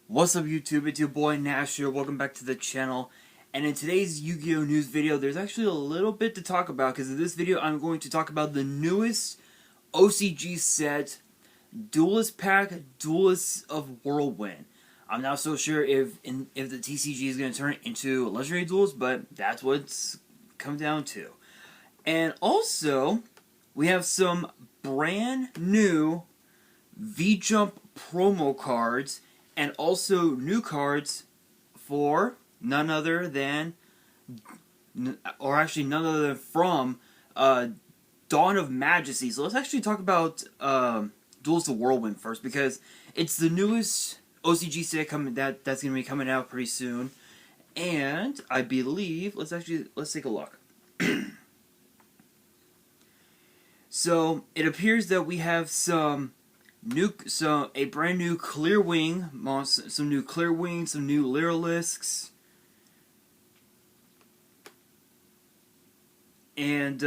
What's up YouTube, it's your boy Nash here, welcome back to the channel. And in today's Yu-Gi-Oh news video, there's actually a little bit to talk about, because in this video I'm going to talk about the newest OCG set, Duelist Pack, Duelist of Whirlwind. I'm not so sure if the TCG is going to turn it into Legendary Duels, but that's what it's come down to. And also, we have some brand new V-Jump promo cards, and also new cards for none other than, or actually none other than from Dawn of Majesty. So let's actually talk about Duelist of Whirlwind first, because it's the newest OCG set that's going to be coming out pretty soon. And I believe, let's take a look. So it appears that we have a brand new Clear Wing monster, some new Clear Wing, some new Lyrilisks, and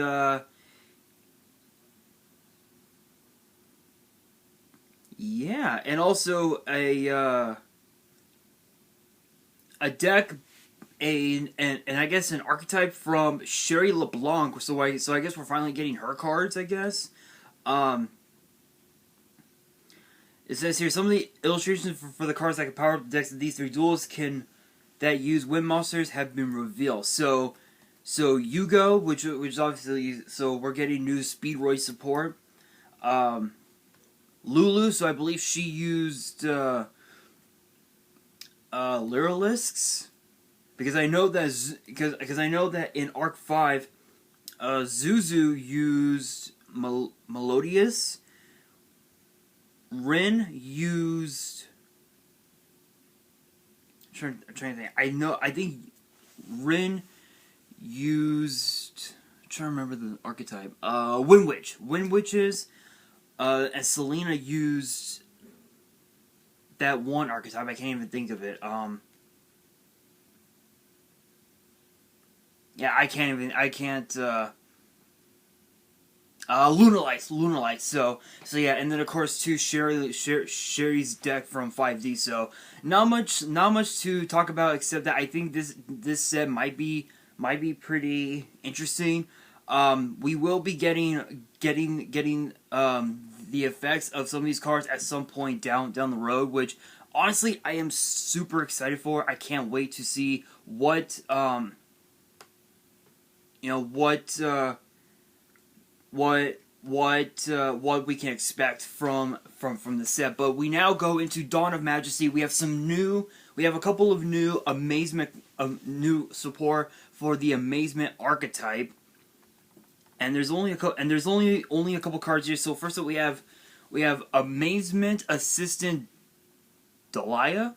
yeah, and also a deck, and I guess an archetype from Sherry LeBlanc. So I guess we're finally getting her cards, I guess. It says here, some of the illustrations for the cards that can power up the decks of these three duels that use wind monsters have been revealed. So Yu-Gi-Oh, which is obviously, so we're getting new Speedroid support. Lulu, so I believe she used Lyrilisks, because I know that in Arc 5, Zuzu used Melodious. Rin used. I'm trying to think. I think Rin used. I'm trying to remember the archetype. Wind Witch. Wind Witches. And Selena used that one archetype. I can't even think of it. Yeah, I can't. Lunalights. So yeah, and then of course too, Sherry's deck from 5D. So not much to talk about, except that I think this set might be pretty interesting. We will be getting the effects of some of these cards at some point down the road, which honestly I am super excited for. I can't wait to see what what we can expect from the set. But we now go into Dawn of Majesty. We have a couple of new amazement, new support for the amazement archetype, and there's only a couple cards here. So first up, we have Amazement Assistant Delia,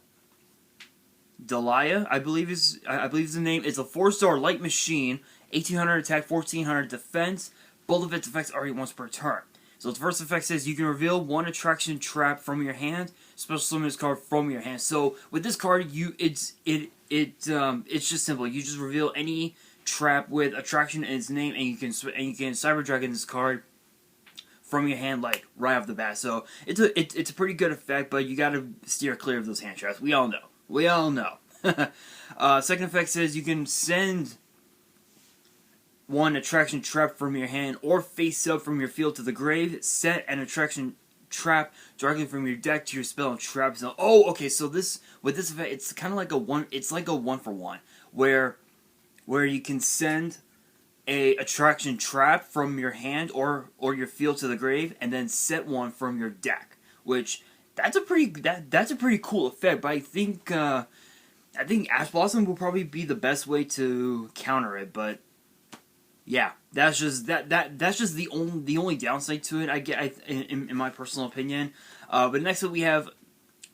I believe is the name. It's a 4-star light machine, 1800 attack, 1400 defense. Both of its effects are once per turn. So its first effect says you can reveal one attraction trap from your hand. Special summon this card from your hand. So with this card, it's just simple. You just reveal any trap with attraction in its name, and you can Cyber Dragon this card from your hand, like right off the bat. So it's a pretty good effect, but you gotta steer clear of those hand traps. We all know. Second effect says you can send one attraction trap from your hand or face up from your field to the grave. Set an attraction trap directly from your deck to your spell and trap zone. Oh, okay. So with this effect, it's kind of like a one. It's like a 1-for-1, where you can send a attraction trap from your hand or your field to the grave, and then set one from your deck. Which that's a pretty cool effect. But I think Ash Blossom will probably be the best way to counter it. But yeah, that's just the only downside to it, in my personal opinion. But next up we have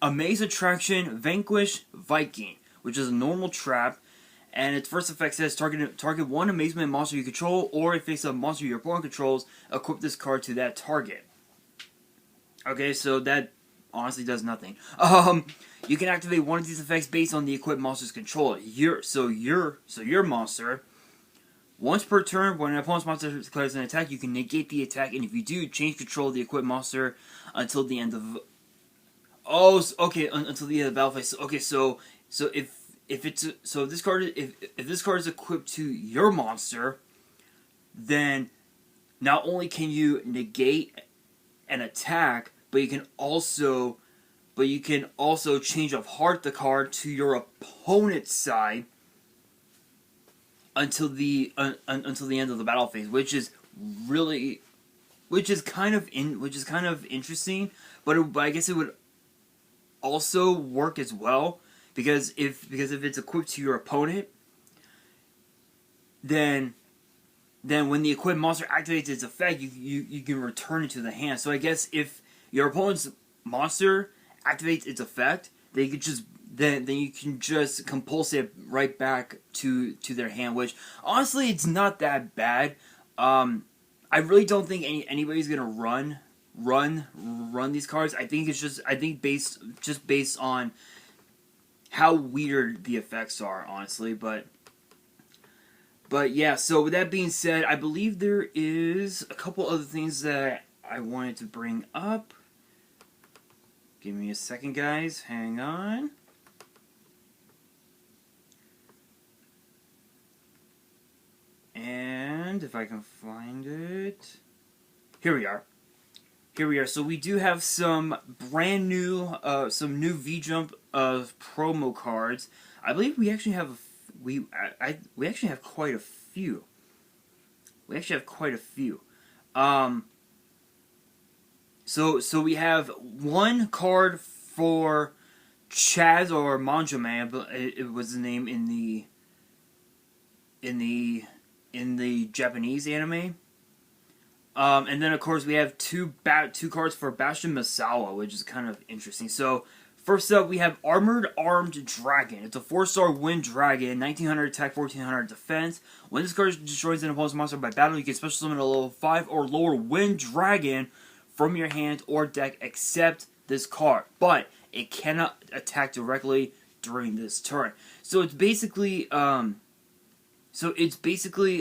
Amaze Attraction Vanquish Viking, which is a normal trap, and its first effect says target one amazement monster you control, or if it's a monster your opponent controls, equip this card to that target. Okay, so that honestly does nothing. You can activate one of these effects based on the equipped monster's controller. Your monster. Once per turn, when an opponent's monster declares an attack, you can negate the attack, and if you do, change control of the equipped monster until the end of Oh, okay. Until the end of the battle phase. Okay, so if this card if this card is equipped to your monster, then not only can you negate an attack, but you can also change of heart the card to your opponent's side until the end of the battle phase, which is kind of interesting, but I guess it would also work as well, because if it's equipped to your opponent, then when the equipped monster activates its effect, you can return it to the hand. So I guess if your opponent's monster activates its effect, then you can just compulse it right back to their hand, which honestly it's not that bad. I really don't think anybody's gonna run these cards. I think based on how weird the effects are, honestly, but yeah, so with that being said, I believe there is a couple other things that I wanted to bring up. Give me a second, guys. Hang on. And if I can find it. Here we are. So we do have some brand new, some new V-Jump promo cards. I believe we actually have we actually have quite a few. So we have one card for Chaz, or Manja Man, but it was the name in the Japanese anime. And then of course we have two cards for Bastion Misawa, which is kind of interesting. So first up, we have Armored Armed Dragon. It's a 4-star wind dragon, 1900 attack, 1400 defense. When this card destroys an opponent's monster by battle, you can special summon a level 5 or lower wind dragon from your hand or deck, except this card. But it cannot attack directly during this turn. So it's basically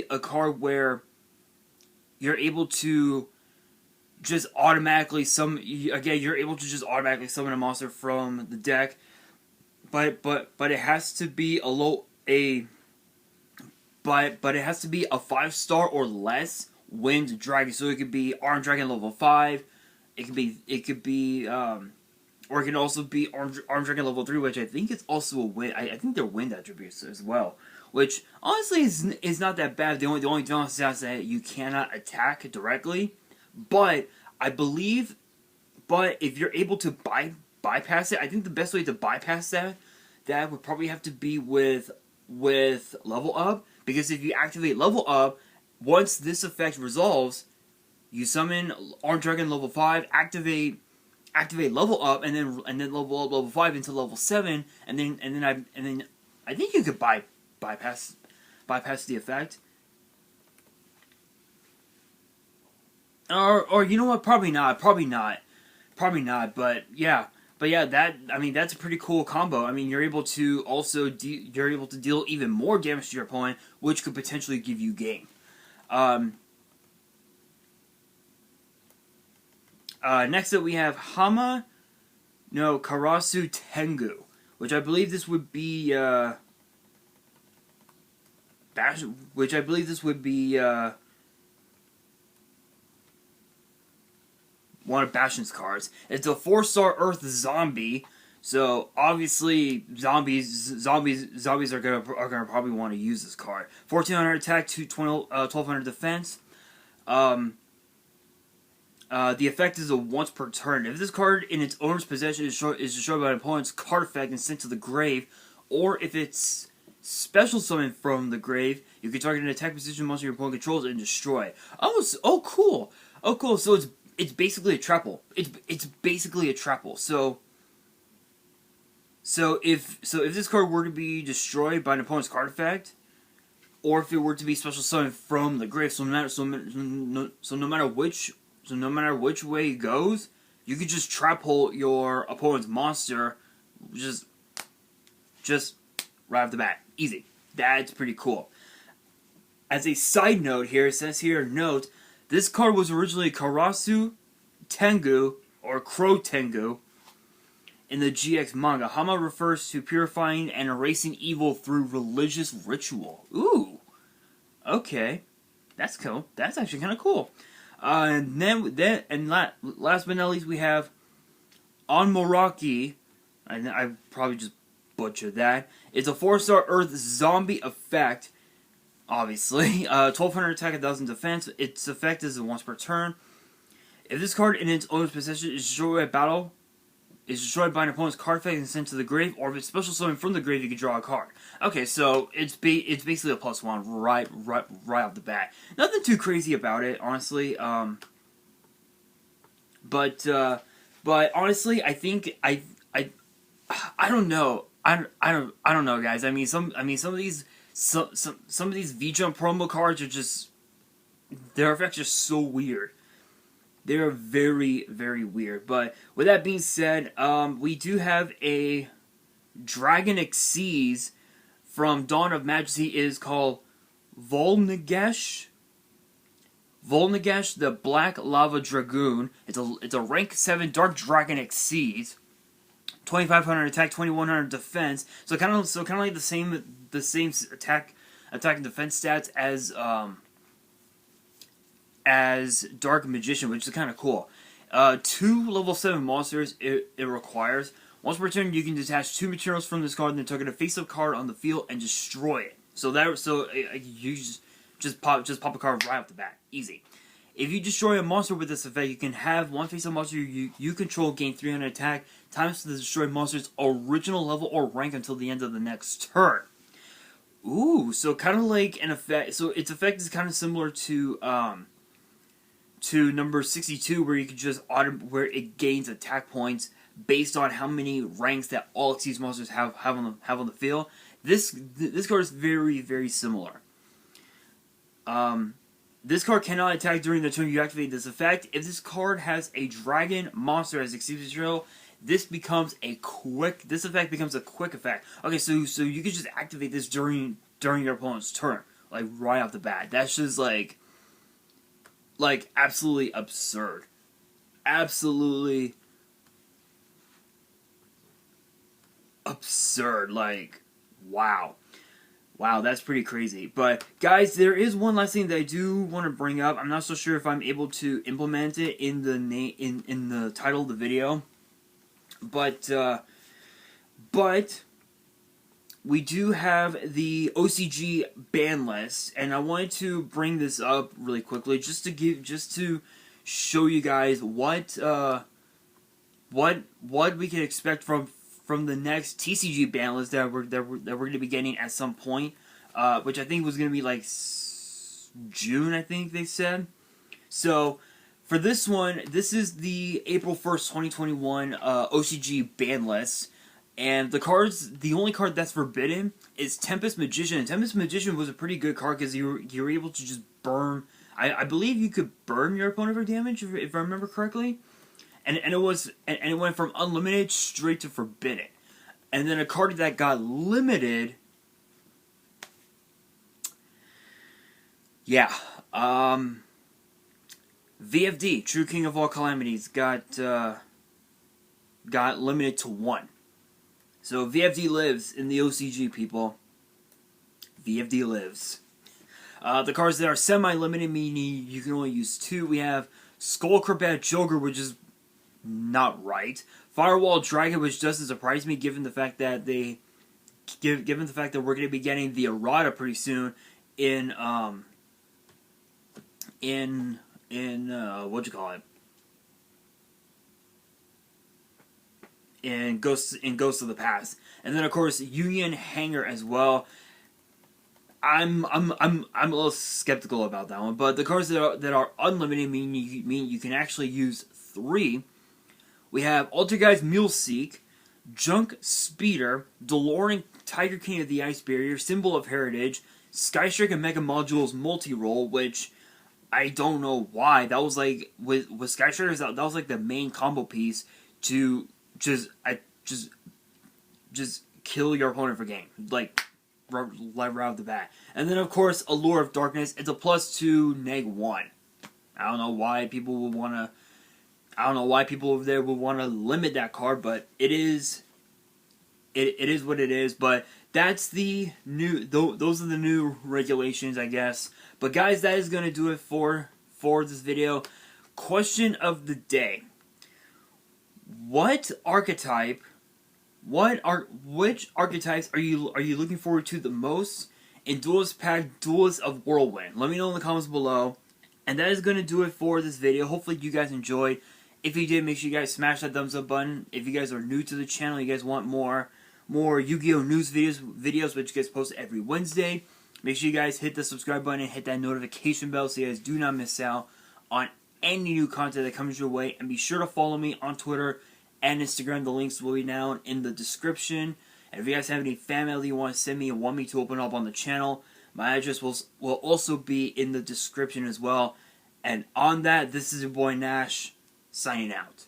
a card where you're able to just automatically summon a monster from the deck, but it has to be a 5-star or less wind dragon. So it could be Armed Dragon level 5. It could be or it can also be Armed Dragon level 3, which I think is also a wind. I think they're wind attributes as well, which honestly is not that bad. The only downside is that you cannot attack directly, but I believe, if you're able to bypass it, I think the best way to bypass that would probably have to be with level up, because if you activate level up, once this effect resolves, you summon Armed Dragon level 5, activate level up, and then level up level 5 into level 7, and then I think you could bypass the effect. Or you know what? Probably not. But yeah, that's a pretty cool combo. I mean, you're able to also deal even more damage to your opponent, which could potentially give you game. Next up, we have Hama no Karasu Tengu, which I believe this would be one of Bastion's cards. It's a 4-star Earth zombie, so obviously zombies are gonna probably want to use this card. 1400 attack, 1200 defense. The effect is a once per turn. If this card in its owner's possession is destroyed by an opponent's card effect and sent to the grave, or if it's special summoned from the grave, you can target an attack position monster your opponent controls and destroy. Oh, cool. So it's basically a triple. It's basically a triple. So if this card were to be destroyed by an opponent's card effect, or if it were to be special summoned from the grave, so no matter which way it goes, you could just trap hole your opponent's monster just right off the bat. Easy. That's pretty cool. As a side note here, it says here, note, this card was originally Karasu Tengu, or Crow Tengu, In the GX manga, Hama refers to purifying and erasing evil through religious ritual. Ooh, okay, that's cool. That's actually kind of cool. And last but not least, we have on Moraki. I probably just butchered that. It's a 4-star Earth zombie effect. Obviously, 1200 attack, 1000 defense. Its effect is once per turn. If this card in its owner's possession is destroyed by battle, is destroyed by an opponent's card effect and sent to the grave, or if it's special summoned from the grave, you can draw a card. Okay, so it's basically a +1 right off the bat. Nothing too crazy about it, honestly. But honestly, I think I don't know. I don't know, guys. I mean, some of these V-Jump promo cards are just, their effects are so weird. They're very, very weird. But with that being said, we do have a Dragon Exceeds from Dawn of Majesty. It is called Volnagesh. Volnagesh, the Black Lava Dragoon. It's a rank 7 Dark Dragon Exceeds. 2500 attack, 2100 defense. So kind of like the same attack and defense stats as Dark Magician, which is kind of cool. 2 level 7 monsters it requires. Once per turn, you can detach 2 materials from this card and then target a face-up card on the field and destroy it. You just pop a card right off the bat, easy. If you destroy a monster with this effect, you can have one face-up monster you control gain 300 attack times the destroyed monster's original level or rank until the end of the next turn. Ooh, so kind of like an effect. So its effect is kind of similar to number 62, where you can just where it gains attack points based on how many ranks that all Exceeds monsters have on the field. This card is very, very similar. This card cannot attack during the turn you activate this effect. If this card has a dragon monster as Exceeds material, this effect becomes a quick effect. Okay, so you can just activate this during your opponent's turn, like right off the bat. That's just like absolutely absurd. Absolutely absurd. Like, wow. Wow, that's pretty crazy. But, guys, there is one last thing that I do want to bring up. I'm not so sure if I'm able to implement it in the title of the video. But we do have the OCG ban list, and I wanted to bring this up really quickly just to show you guys what we can expect from the next TCG ban list that we're going to be getting at some point, which I think was going to be like June, I think they said. So for this one, this is the April 1st, 2021 OCG ban list. And the only card that's forbidden is Tempest Magician. And Tempest Magician was a pretty good card because you were able to just burn. I believe you could burn your opponent for damage if I remember correctly. And it went from unlimited straight to forbidden. And then a card that got limited. Yeah. VFD, True King of All Calamities, got limited to 1. So VFD lives in the OCG, people. VFD lives. The cards that are semi-limited, meaning you can only use 2. We have Skullcrabat Joker, which is not right. Firewall Dragon, which doesn't surprise me given the fact that we're going to be getting the errata pretty soon in what you call it? In Ghosts of the Past. And then of course Union Hanger as well. I'm a little skeptical about that one, but the cards that are unlimited mean you can actually use 3. We have Altergeist Muleseek, Junk Speeder, DeLorean Tiger King of the Ice Barrier, Symbol of Heritage, Skystrike and Mega Modules Multi-Roll, which I don't know why. That was like with Skystrikers, that was like the main combo piece to just kill your opponent for game, like right off the bat. And then of course Allure of Darkness. It's a +2, -1. I don't know why people would want to. I don't know why people over there would want to limit that card, but it is what it is. But that's the new, those are the new regulations, I guess. But guys, that is going to do it for this video. Question of the day. Which archetypes are you looking forward to the most in Duelist Pack Duelist of Whirlwind? Let me know in the comments below. And that is going to do it for this video. Hopefully you guys enjoyed. If you did, make sure you guys smash that thumbs up button. If you guys are new to the channel, you guys want more Yu-Gi-Oh news videos which you guys post every Wednesday, make sure you guys hit the subscribe button and hit that notification bell so you guys do not miss out on any new content that comes your way. And be sure to follow me on Twitter and Instagram. The links will be down in the description. And if you guys have any fan mail that you want to send me and want me to open up on the channel, my address will also be in the description as well. And on that, this is your boy Nash, signing out.